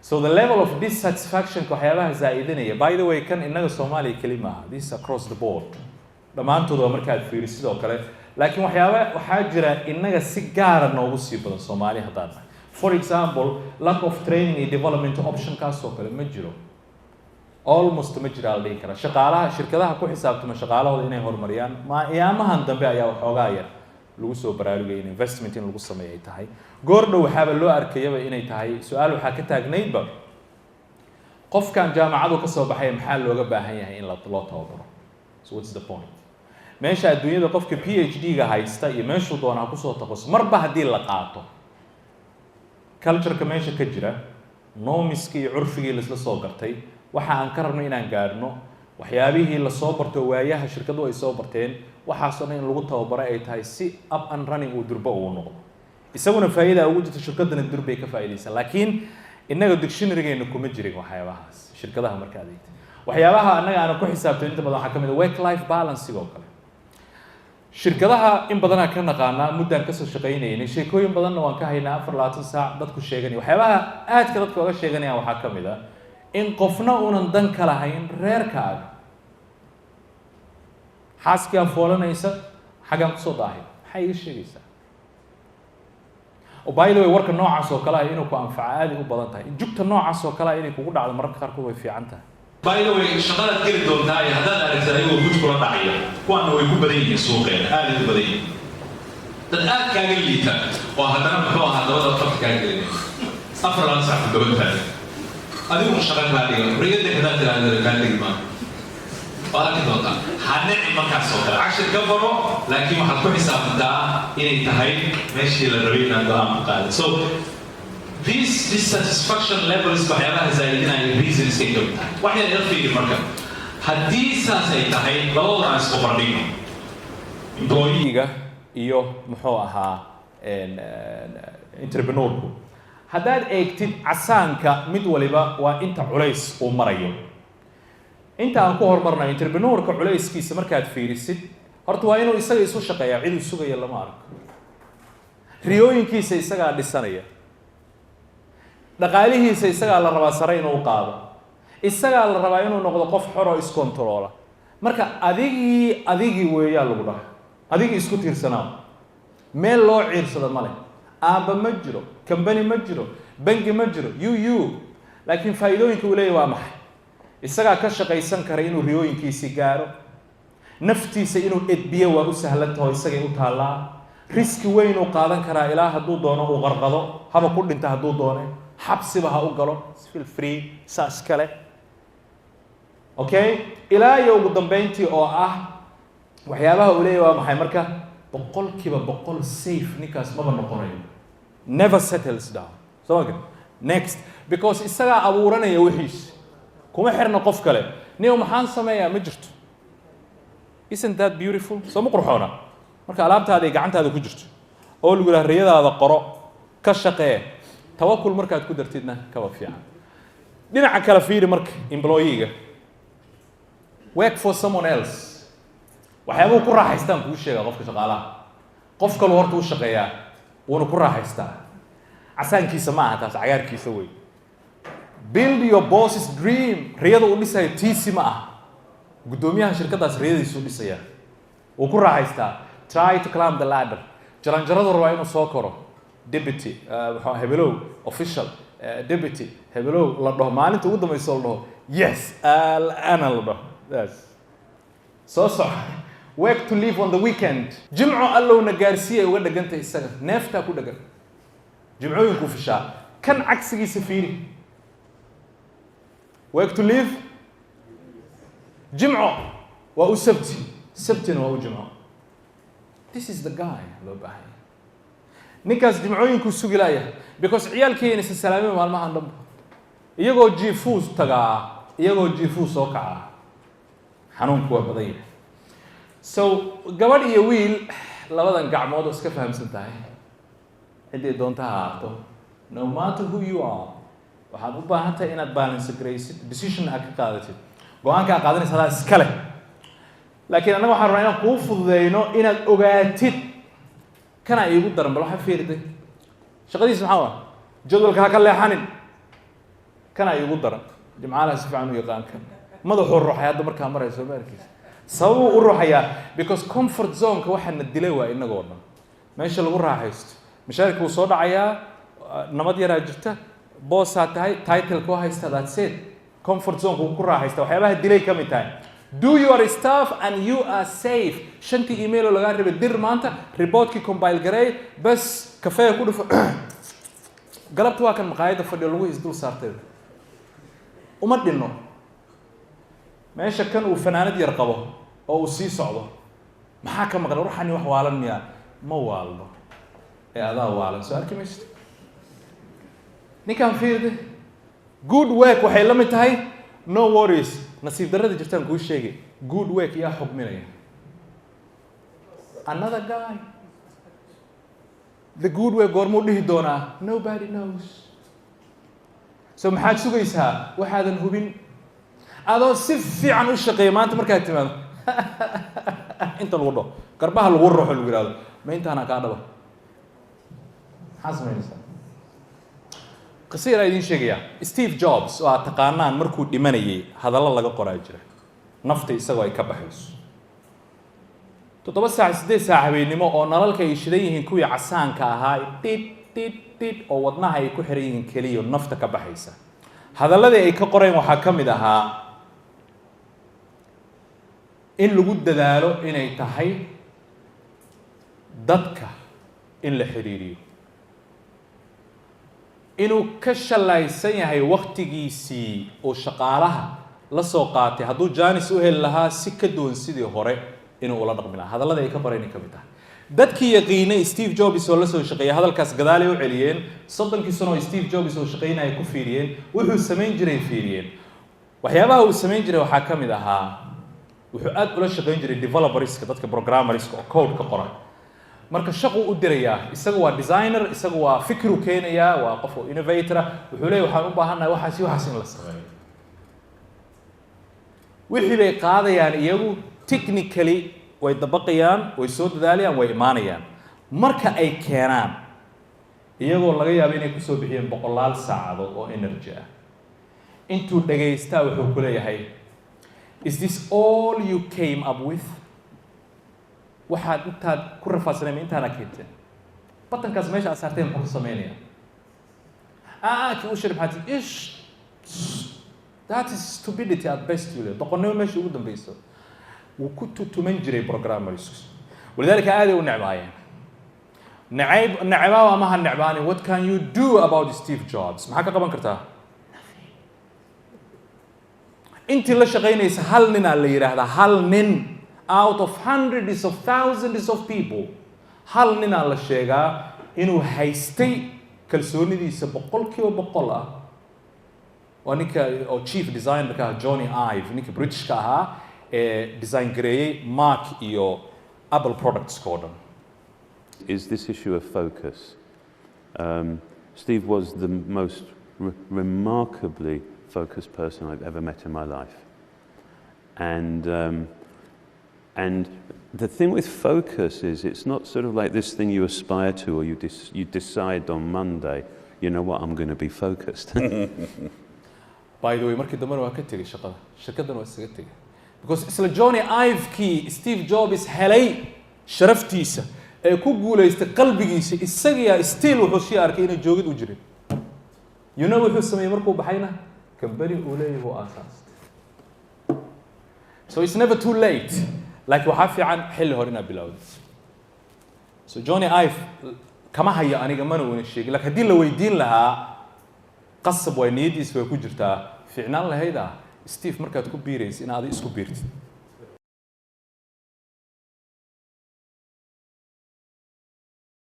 So the level of dissatisfaction waxyaabaha zaaidinaya, by the way, kan inaga Soomaaliya kelima ah, this is across the board. Dhamaantood waa markaad fiiriso sidoo kale, laakiin waxaa jira inaga si gaar ah noogu sii badan Soomaaliya hadaan. For example, lack of training and development option kaas oo kale ma jiro. Almost ma jira la dhihi karaa. Shaqaalaha shirkadaha ku xisaabtama shaqaalahooda inay horumariyaan, ma iyamahan dambe ayaa waxoogaa yar lagu soo baraarugay in investment in lagu sameeyo ay tahay. Goordhow waxaaba loo arkayaba inay tahay su'aal waxaa ka taagnaydba qofkan jaamacadu ka soo baxay maxaa looga baahan yahay in loo tababaro. So what's the point? Meesha adduunyada qofka PhD-ga haysta iyo meeshuu doonaa ku soo taqos marba haddii la qaato culture-ka meesha ka jira, normiskii iyo curfigii la isla soo gartay, waxa aan ka rabno inaan gaadhno waxyaabihii la soo barto waayaha shirkadu ay soo barteen, waxaasoo dhan in lagu tababaro ay tahay si up and running uu durba uu noqdo. Isaguna faa'iido ugu jirto shirkadana durbay ka faa'iideysan, laakiin inaga dictionary-geena kuma jirin waxyaabahaas shirkadaha marka adeegta. Waxyaabaha anaga aan ku xisaabtay inta badan waxaa ka mid ah work life balance oo kale. Shirkadaha in badan ka naqaanaa muddaan ka soo shaqeynayay, sheekooyin badanna waan ka haynaa 24 saac dadku sheeganay. Waxyaabaha aadka dadku uga sheeganayaan waxaa ka mid ah in qofna uunan dan ka lahayn reerkaaga. xaaskiyaa foolanaysa xagaan kusoo daahay maxay iga sheegaysaa. oo by the way warka noocaas oo kale ah inuu ku anfaco aad u badan tahay, jugta noocaas oo kale ah inay kugu dhacdo mararka qaarkood way fiican tahay. By the way shaqada geli doontaa ay hadaan aragtay ayuu gud kula dhacaya kuwana way ku badan yihiin suuqeena aad u badan yihiin dad aad kaaga liita oo haddana muxuu ahaa dabada qofka kaaga gelinay afar lan sax ku gabantahay adigu shaqada kaadiga riyada kada tiraahdo kaadiga ma walakin doonta hanci markaas oo kale cashir ka baro laakiin waxaad ku xisaabtantaa inay tahay meeshii la rabay inaad go'aan qaado. So these dissatisfaction levels waxyaabaha zaa'idinaya reasons ay ka mid tahay. Waxay la fiiri marka haddii saas ay tahay labadooda aan isku bardhigno employee-ga iyo muxuu ahaa entrepreneur-ku haddaad eegtid casaanka mid waliba waa inta culays uu marayo. inta aan ku hormarnay entrepreneur-ka culayskiisa markaad fiirisid horta waa inuu isaga isu shaqeeyaa, cid uu sugaya lama arko. riyooyinkiisa isagaa dhisanaya, dhaqaalihiisa isagaa la rabaa sare inuu qaado, isagaa la rabaa inuu noqdo qof xor oo iskontaroola. marka adigii weeyaa lagu dhahay, adigii isku tiirsanaa, meel loo ciirsado male, aaba ma jiro, company ma jiro, bangi ma jiro, laakiin faa'iidooyinka uu leeyahay waa maxay? isagaa ka shaqaysan kara inuu riyooyinkiisi gaaro, naftiisa inuu edbiyo waa u sahlan tahay, isagay u taallaa. riski weyn uu qaadan karaa ilaa hadduu doono uu qarqado, haba ku dhinta hadduu doone, xabsiba ha u galo, feel free saas kale. Okay, ilaa iyo ugu dambeyntii oo ah waxyaabaha uu leeyahay waa maxay marka? boqolkiiba boqol safe ninkaas maba noqonayo, never settles down. So next, because isagaa abuuranaya wixiis, kuma xirna qof kale. niyo maxaan sameeyaa ma jirto. Isn't that beautiful? soo ma qurxoona marka alaabtaada ay gacantaada ku jirto oo lagu leeyahay riyadaada qoro, ka shaqee, tawakkul markaad ku dartidna kaba fiican. dhinaca kale fiiri marka employee-ga work for someone else. waxyaabuu ku raaxaystaan kuu sheega qofka shaqaalaha, qof kalu horta u shaqeeyaa wuuna ku raaxaystaa. casaankiisa ma aha taas, cagaarkiisa wey. build your boss's dream. riyada uu dhisayo tiisi ma aha, guddoomiyaha shirkadaas riyadiisu dhisaya, wuu ku raaxaystaa. try to climb the ladder. jaranjaradu rabaa inuu soo koro, deputy hebelow official, deputy hebelow la dhaho, maalinta ugu dambaysa la dhaho yes ana la dhaho. soo soco. work to live on the weekend. jimco allowna gaarsiiyay uga dhaganta isaga, neeftaa ku dhagan, jimcooyinku fishaa. kan cagsigiisa fiiri, work to live jimco waa u sabti, sabtina waa u jimco. this is the guy loo baahay. ninkaas jimcooyinku sugi laaya because ciyaalkeena is salaamay maalmahan dhanba, iyagoo jiifuus tagaa, iyagoo jiifuus soo kacaa. xanuunku waa badan yahay. so gabadh iyo wiil labadan gacmood oo iska fahamsan tahay, ciddii doonta ha ahaato, no matter who you are, waxaad u baahan tahay inaad balance garaysid, decision aad ka qaadatid, go-aanka aad qaadanaysa adaa iska leh. laakiin annaga waxaan rabnaa inaan kuu fududeyno inaad ogaatid kana iigu daran. bal waxaa fiiriday shaqadiisa maxaa ah, jadwalka ha ka leexanin, kana ay ugu daran jimcaalaha si fiican u yaqaan kan madaxuu ruuxay hadda markaa marayso maarkiisa sababuu u ruuxayaa because comfort zone-ka waxaana dilay waa inagoo dhan meesha lagu raaxaysto mashaarika wuu soo dhacayaa nabad yaraa jirta boosaa tahay title-ka waa haysta that's it comfort zone-ka wuu ku raaxaysta waxyaabaha dilay ka mid tahay do your stuff and you are safe shantii email oo lagaa rabay dir maanta reportkii compile gareey bas kafeega ku dhufo galabta waa kan maqaayadda fadhiyo lagu isdul saartay uma dhinno meesha kan uu fanaanad yar qabo oo uu sii socdo maxaa ka maqan ruuxani wax waalan miyaa ma waalno ee adaa waalan soo arki maysid ninkaan fiirde good work waxay la mid tahay no worries nasiib darrada jirtaan kuu sheegay good work yaa xugminaya another guy the good work goormuu dhihi doonaa nobody knows so maxaad sugaysaa waxaadan hubin adoo si fiican u shaqeeya maanta markaad timaado inta lagu dhaho garbaha lagu ruuxo lagu yihahdo ma intaana kaa dhaba maxaa samaynaysaa qisa yaraa idiin sheegayaa Steve Jobs oo aad taqaanaan markuu dhimanayay hadallo laga qoraa jira nafta isagoo ay ka baxayso 7 saac 8 saac habeenimo oo nalalka ay shidan yihiin kuwii casaanka ahaa tit oo wadnaha ay ku xiran yihiin keliya nafta ka baxaysa hadalladii ay ka qoreen waxaa ka mid ahaa in lagu dadaalo inay tahay dadka in la xiriiriyo inuu ka shalaysan yahay waqtigiisii oo shaqaalaha la soo qaatay hadduu jaanis u heli lahaa si ka duwan sidii hore inuu ula dhaqmi lahaa hadalladii ay ka qoreen ka mid tahay dadkii yaqiinay Steve Jobs oo la soo shaqeeyay hadalkaas gadaal ay u celiyeen 30 sano oo Steve Jobs oo shaqeynaya ku fiiriyeen wuxuu sameyn jiray fiiriyeen waxyaabaha uu sameyn jiray waxaa ka mid ahaa wuxuu aad ula shaqeyn jiray developerska dadka programmerska oo code ka qora marka shaqo u dirayaa isagu waa designer isagu waa fikru keenaya waa qof oo innovator wuxuu leeyahay waxaan u baahanahay waxaas in la sameeyo wixii bay qaadayaan iyagu technically way dabaqayaan way soo dadaalayaan way imaanayaan marka ay keenaan iyagoo laga yaabo inay ku soo bixiyeen 100 saacadood oo energy ah intuu dhageystaa wuxuu ku leeyahay is this all you came up with waxaad intaad ku rafaadsanay intaana keentay batankaas meesha aad saarteen muxuu sameynaya kii u shir maxaad ish that is stupidity at best you doqonnimo meesha ugu dambayso وكنت تمنجري programmers ولذلك هذا ونعباين نعبا وما هالنعباني what can you do about Steve Jobs ما حكى قبل كرتها انت اللي شغينيس هل ننا اللي يراه هل نن out of hundreds of thousands of people هل ننا اللي شيغا انه هيستي كلسوني دي سبقل كيو بقلا ونيكا او chief designer كا جوني ايف نيكا بريتش كاها design gareeyay Mark iyo Apple products code is this issue of focus. Steve was the most remarkably focused person I've ever met in my life, and the thing with focus is it's not sort of like this thing you aspire to or you decide on Monday, you know what, I'm going to be focused. By the way, markii dambe waa ka tagay shaqada shirkadan waa isaga tagay because isla Johnny Ive kii Steve Jobs helay sharaftiisa ee ku guuleystay qalbigiisa isaga still wuxuu sii arkay inay joogid u jirin you know wuxuu sameeyay markuu baxayna company uu leeyahay oo aasaastay so it's never too late like waxa fiican xilli hore inaad bilowdo so Johnny Ive kama haya aniga mana uu sheegay laakiin hadii la weydiin lahaa qasab way niyadiisa way ku jirtaa fiicnaan lahayd Steve markaad ku biiraysid inaad isku biirtid